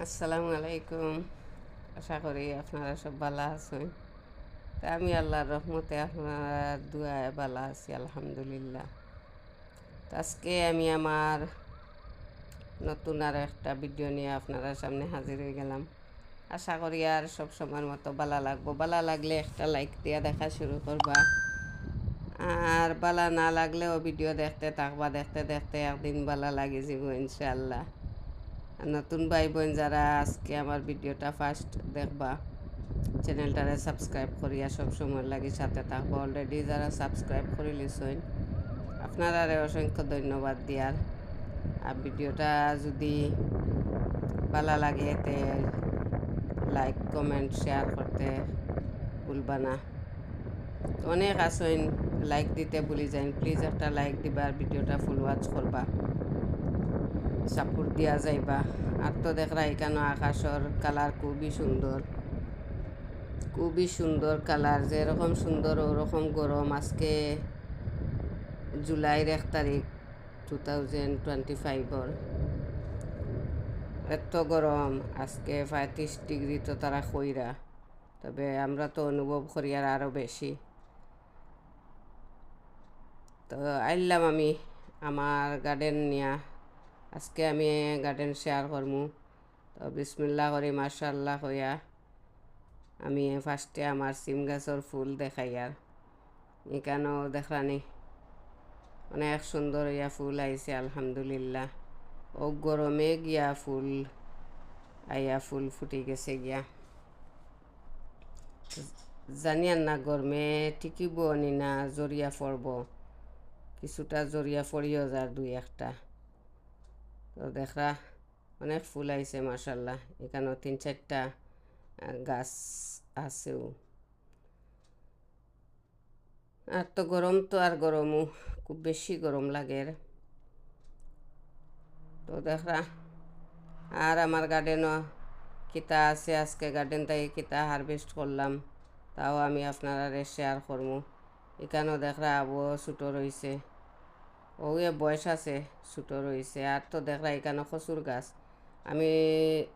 আসসালামু আলাইকুম। আশা করি আপনারা সব ভালো আছেন। তা আমি আল্লাহর রহমতে আপনার দুয়ায় ভালো আছি, আলহামদুলিল্লাহ। তো আজকে আমি আমার নতুন আর একটা ভিডিও নিয়ে আপনারা সামনে হাজির হয়ে গেলাম। আশা করি আর সব সময়ের মতো ভালো লাগবো। ভালো লাগলে একটা লাইক দিয়ে দেখা শুরু করবা, আর ভালো না লাগলেও ভিডিও দেখতে দেখতে একদিন ভালো লাগে যাব ইনশাআল্লাহ। আর নতুন ভাই বোন যারা আজকে আমার ভিডিওটা ফার্স্ট দেখবা, চ্যানেলটারে সাবস্ক্রাইব করিয়া সব সময় লাগি সাথে থাকবো। অলরেডি যারা সাবস্ক্রাইব করে লিছেন আপনারা অসংখ্য ধন্যবাদ দিয়ার। আর ভিডিওটা যদি ভালো লাগে তে লাইক কমেন্ট শেয়ার করতে ভুলবা না। অনেক আসেন লাইক দিতে ভুলি যান, প্লিজ একটা লাইক দিবা আর ভিডিওটা ফুল ওয়াচ করবা, সাপোর্ট দিয়া যাইবা। আর তো দেখরা এখানে আকাশের কালার খুবই সুন্দর কালার, যেরকম সুন্দর ওরকম গরম। আজকে জুলাইয়ের 1 তারিখ 2025। এত গরম আজকে 35 ডিগ্রি তো তারা কইরা, তবে আমরা তো অনুভব করি আর আরও বেশি। তো আইলাম আমি আমার গার্ডেন নিয়া। আজকে আমি গার্ডেন শেয়ার করমু। তো বিসমিল্লাহ করি মাশাআল্লাহ হইয়া আমি ফার্স্টে আমার সিম গাছের ফুল দেখাই। আর এখানেও দেখানি অনেক সুন্দর ইয়া ফুল আইছে আলহামদুলিল্লাহ। ও গরমে গিয়া ফুল আইয়া ফুল ফুটে গেছে গিয়া। জানি আর না গরমে টিকিব নি না জরিয়া পড়ব, কিছুটা জরিয়া পড়িও যার দুই একটা। তো দেখরা অনেক ফুল আইছে মাশাল্লাহ। এখানেও 3-4টা গাছ আছেও। আর তো গরম তো আর গরমও খুব বেশি গরম লাগে। তো দেখরা আর আমার গার্ডেনও কিতা আছে, আজকে গার্ডেন থেকে কিতা হারভেস্ট করলাম তাও আমি আপনারা শেয়ার করবো। এখানেও দেখরা আবো ছোটো রয়েছে, ওয়ে বয়স আছে ছোটো রয়েছে। আর তো দেখরা এখানে কচুর গাছ, আমি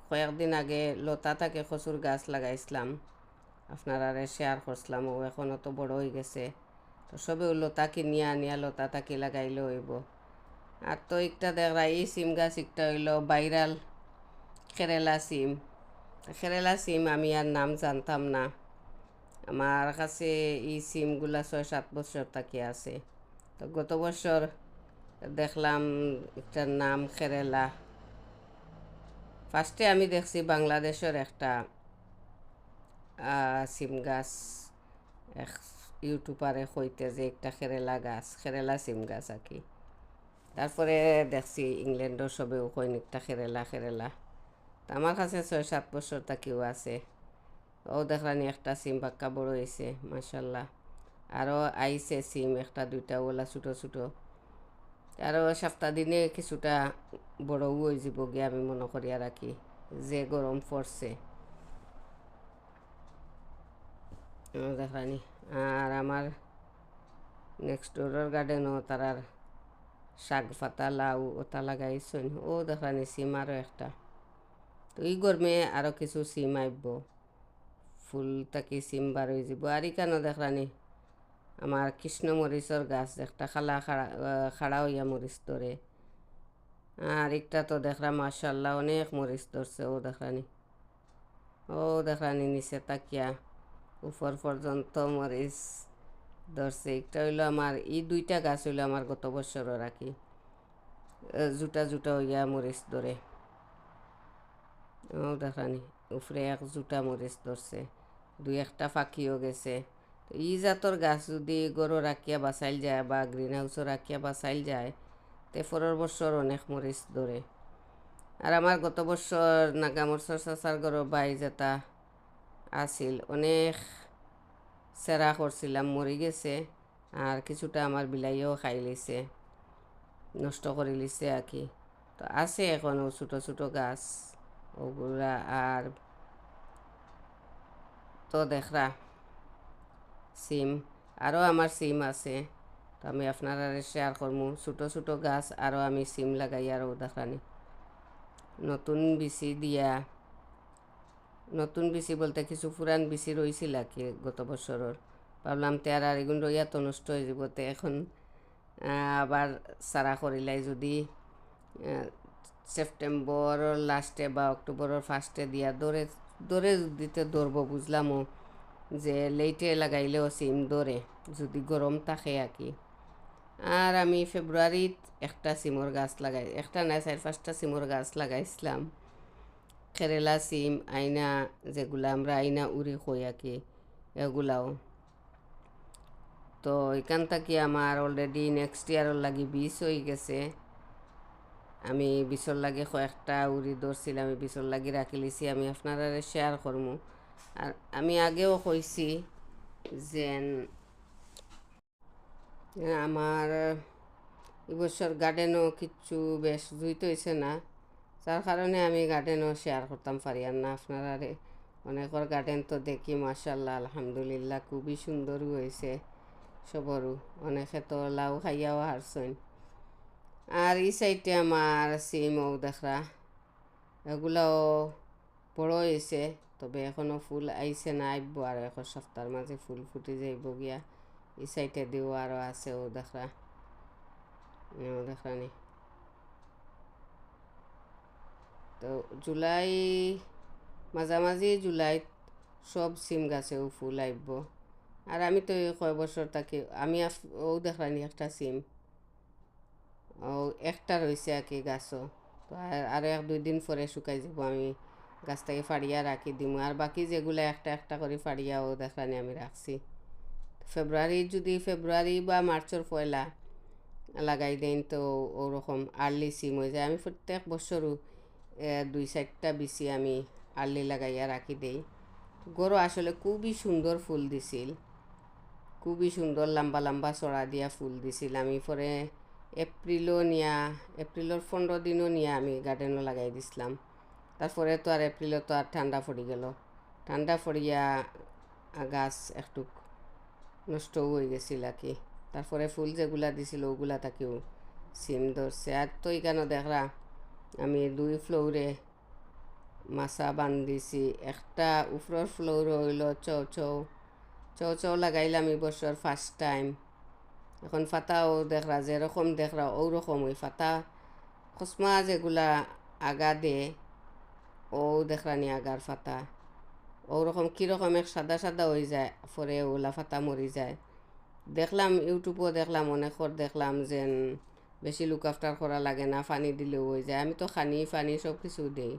কয়েকদিন আগে লতা থেকে কচুর গাছ লাগাইছিলাম, আপনারা শেয়ার করছিলাম। ও এখনও তো বড় হয়ে গেছে। তো সবে লতা কিনিয়া আনিয়া লতা তাকে লাগাইলে হইব। আর তো একটা দেখরা এই সিম গাছ একটা হইল ভাইরাল কেরালা সিম। আমি আর নাম জানতাম না, আমার কাছে এই সিমগুলা 6-7 বছর তাকে আছে। তো গত বছর দেখলাম একটার নাম কেরালা। ফার্স্টে আমি দেখছি বাংলাদেশের একটা সিম গাছ, এক ইউটিউবারে কইতে যে একটা কেরালা সিম গাছ আর কি। তারপরে দেখছি ইংল্যান্ডও সবেও কইন একটা কেরালা। তা আমার কাছে 6-7 বছর তাকেও আছে। ও দেখলানি একটা সিম বাক্কা বড় হয়েছে মাশাল্লাহ। আরও আইছে সিম 1-2টা ওলা ছোটো ছোটো। আরও সপ্তাহ দিনে কিছুটা বড়ও হয়ে যাব গিয়ে আমি মনে করি আর কি, যে গরম পড়ছে দেখানি। আর আমার নেক্সট ডোরের গার্ডেনও তারার শাক পাতা লাউ ওটা লাগাইছেন। ও দেখানি সিম আরও একটা। তো এই গরমে আরও কিছু সিম আইব, ফুল তাকি সিম বার হয়ে যাব। আর এখানেও দেখলানি আমার কৃষ্ণ মরিচর গাছ একটা খাড়া হইয়া মরিচ ধরে। আর একটা তো দেখলাম মাশাল্লাহ অনেক মরিচ ধরছে। ও দেখলানি নিচে তাকিয়া উপর পর্যন্ত মরিচ ধরছে। একটা হইলো আমার এই 2টা গাছ হইলো আমার গত বছরও রাখি জুটা হইয়া মরিচ ধরে। ও দেখানি উপরে এক জুটা মরিচ ধরছে, 2-1টা ফাঁকিও গেছে। তো ই জাতর গাছ যদি গরু রাখিয়া বাঁচাইল যায় বা গ্রিন হাউসও রাখিয়া বাঁচাইল যায়, তে পরের বছর অনেক মরিচ ধরে। আর আমার গত বছর নাগামরসর চাচার গরু বাই যেটা আসিল অনেক সেরা করছিলাম, মরি গেছে। আর কিছুটা আমার বিলাইও খাই লিছে, নষ্ট করে লিছে আর কি। তো আছে এখনও ছোটো ছোটো গাছ ওগুলা। আর তো দেখরা সিম আরও আমার সিম আছে, তো আমি আপনারা শেয়ার করবো। ছোটো ছোটো গাছ আরও আমি সিম লাগাই। আরও দেখানি নতুন বিচি দিয়া নতুন বিচি বলতে কিছু পুরান বিচি রইছিল আর কি গত বছরের, ভাবলাম তে আর এগুলো রইয়া তো নষ্ট হয়ে যাব, তো এখন আবার সারা করিলাই যদি সেপ্টেম্বর লাস্টে বা অক্টোবরের ফার্স্টে দিয়া দৌড়ে দৌড়ে দিতে দৌড়ব, বুঝলামও যে লেটে লাগাইলেও সিম দৌড়ে যদি গরম থাকে আর কি। আর আমি ফেব্রুয়ারিত একটা সিমর গাছ লাগাই, একটা না 4-5টা সিমর গাছ লাগাইছিলাম, কেরেলা সিম আইনা, যেগুলা আমরা আইনা উড়ি কই আর কি, এগুলাও। তো এখান থেকে আমার অলরেডি নেক্সট ইয়ারের লাগি বীজ হয়ে গেছে। আমি বিছর লাগে কয়েকটা উড়ি ধরছিলাম, আমি বিছর লাগি রাখি লিছি, আমি আপনারা শেয়ার করবো। আর আমি আগেও কইছি যে আমার এবছর গার্ডেনও কিচ্ছু বেশ জুইত হয়েছে না, যার কারণে আমি গার্ডেনও শেয়ার করতাম পারি আর না আপনারা। অনেকের গার্ডেন তো দেখি মাশাল্লাহ আলহামদুলিল্লাহ খুবই সুন্দর হয়েছে সবরও, অনেকে তো লাউ খাইয়াও হারছেন। আর এই সাইডে আমার সিমও দেখরা, এগুলাও বড় হয়েছে, তবে এখনও ফুল আইছে না, আইব আর এক সপ্তাহের মাঝে ফুল ফুটে যাইব গিয়া। এই সাইডে দিও আরও আছে, ও দেখরা, দেখরানি। তো জুলাই মাঝামাঝি জুলাইত সব সিম গাছেও ফুল আইব। আর আমি তো কয় বছর থাকি আমি ও দেখরানি একটা সিম ও একটা রয়েছে আর কি গাছও, তো আরও 1-2 দিন পরে শুকাই যাব, আমি গাছটাকে ফাড়িয়া রাখি দিম। আর বাকি যেগুলো একটা একটা করে ফাড়িয়াও দেখরানি আমি রাখছি। ফেব্রুয়ারি বা মার্চের পয়লা লাগাই দেন তো ওরকম আর্লি সিম হয়ে যায়। আমি প্রত্যেক বছরও 2-4টা বিচি আমি আর্লি লাগাইয়া রাখি দেই। গরু আসলে খুবই সুন্দর ফুল দিছিল, খুবই সুন্দর লম্বা লম্বা চড়া দিয়া ফুল দিছিল। আমি পরে এপ্রিলের 15 দিনও নিয়ে আমি গার্ডেনও লাগাই দিছিলাম। তারপরে তো আর এপ্রিলে তো আর ঠান্ডা পড়ে গেল, ঠান্ডা পড়িয়া গাছ একটু নষ্টও হয়ে গেছিল আর কি। তারপরে ফুল যেগুলা দিছিল ওগুলা তাকেও সিম ধরছে। আর তো এখানে দেখরা আমি 2 ফ্লোরে মাছা বান্ধিছি, একটা উপরের ফ্লোর হইল চৌ লাগাইলাম এই বছর ফার্স্ট টাইম। এখন ফাতাও দেখরা যেরকম দেখরা ওরকম ওই ফাতা খসমা যেগুলা আগা দে ও দেখরানি আগার ফাতা ওরকম কীরকম এক সাদা সাদা হয়ে যায়, পরে ওলা ফাতা মরি যায়। দেখলাম ইউটিউবও দেখলাম অনেকর দেখলাম যে বেশি লুক আফটার করা লাগে না, পানি দিলেও হয়ে যায়। আমি তো পানি সব কিছু দিই,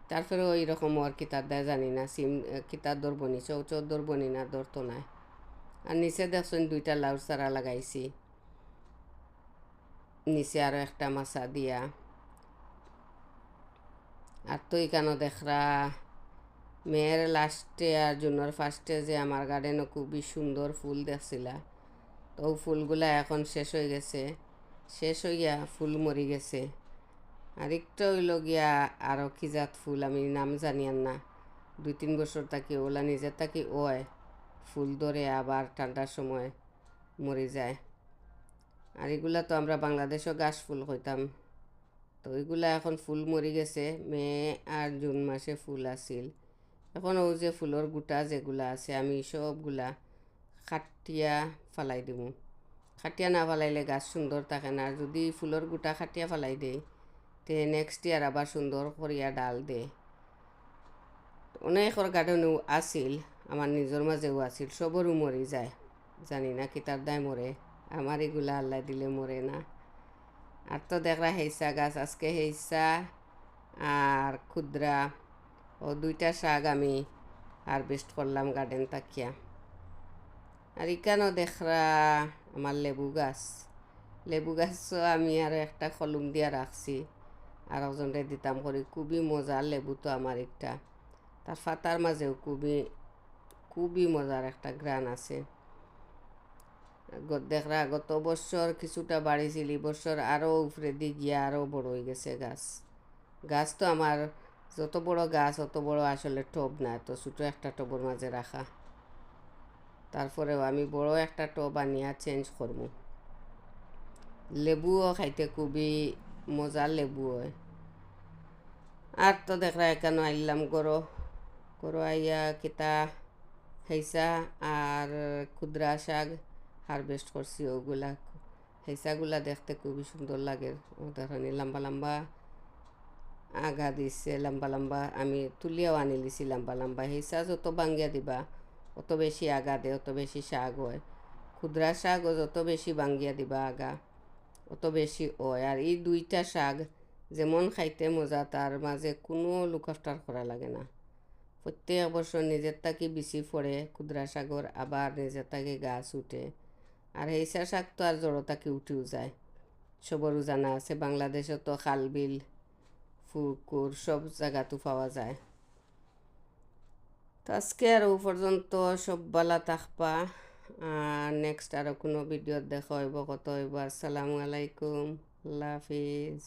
তারপরেও এইরকম আর কিতার দেয় জানি না, সিম কিতার দরবনি চৌ দরবনি না ধরতো না। আর নিচে দেখছেন 2টা লাউর চারা লাগাইছি, নিচে আরও একটা মাছা দিয়া। আর তো এখানে দেখরা মেয়ের লাস্টে আর জুনের ফার্স্টে যে আমার গার্ডেনও খুবই সুন্দর ফুল দেখছিলা, তো ফুলগুলা এখন শেষ হয়ে গেছে, শেষ হইয়া ফুল মরি গেছে। আর একটা হইল গিয়া আরও কি জাত ফুল আমি নাম জানিয়ান না, 2-3 বছর থাকি ওলা নিজের থাকি ওয় ফুল ধরে আবার ঠান্ডার সময় মরে যায়। আর এগুলা তো আমরা বাংলাদেশও গাছ ফুল হইতাম, তো ওইগুলা এখন ফুল মরি গেছে। মে আর জুন মাসে ফুল আসিল, এখন ও যে ফুলের গুটা যেগুলা আছে আমি সবগুলা খাটিয়া ফালাই দিব। খাটিয়া না ফালাইলে গাছ সুন্দর থাকে না, আর যদি ফুলের গুটা খাটিয়া ফালাই দেয় তে নেক্সট ইয়ার আবার সুন্দর করিয়া ডাল দে। অনেকর গার্ডেনও আসিল, আমার নিজের মাঝেও আসিল, সবরও মরি যায়, জানি না কি তার দায় মরে, আমার এগুলা আল্লাহ দিলে মরে না। আর তো দেখরা হেইসা গাছ, আজকে হেইসা আর ক্ষুদ্রা ও 2টা শাক আমি হারভেস্ট করলাম গার্ডেন তাকিয়া। আর এখানেও দেখরা আমার লেবু গাছও আমি আরও একটা কলম দিয়া রাখছি, আর একজনরে দিতাম করি। খুবই মজার লেবু তো আমার একটা, তার ফাতার মাঝেও খুবই মজার একটা গ্রান আছে। দেখরা গত বছর কিছুটা বাড়িছিল, বছর আরও উপরে দিয়ে গিয়া আরও বড় হয়ে গেছে গাছ তো আমার যত বড় গাছ অত বড় আসলে টব না, তো ছোটো একটা টবের মাঝে রাখা। তারপরেও আমি বড় একটা টব আনিয়া চেঞ্জ করবো। লেবুও খাইতে খুবই মজার লেবু হয়। আর তো দেখরা এখানে আইলাম গরো করো আইয়া কিতা হেইসা আর ক্ষুদ্রা শাক হারভেস্ট করছি ওগুলা হেইসাগুলা দেখতে খুবই সুন্দর লাগে ধরনের লম্বা লম্বা আগা দিছে লম্বা লম্বা আমি তুলিয়াও আনি লিছি লম্বা লম্বা হেইসা যত বাঙ্গিয়া দিবা অত বেশি আগা দে অত বেশি শাক হয় ক্ষুদ্রা শাকও যত বেশি বাঙ্গিয়া দিবা আগা অত বেশি হয় আর এই দুইটা শাক যেমন খাইতে মজা তার মাঝে কোনো লুক আফটার করা লাগে না প্রত্যেক বছর নিজের তাকে বিচি পড়ে ক্ষুদ্রা শাকর আবার নিজের তাকে গাছ উঠে আর হেইসা শাক তো আর জড়ো তাকে উঠেও যায় সবরও জানা আছে বাংলাদেশে তো খাল বিল পুকুর সব জায়গাতো পাওয়া যায় তো আজকে আর ও পর্যন্ত সব বালা থাকবা আর নেক্সট আরও কোনো ভিডিও দেখা হইব কত হইব আসসালামু আলাইকুম আল্লাহ হাফিজ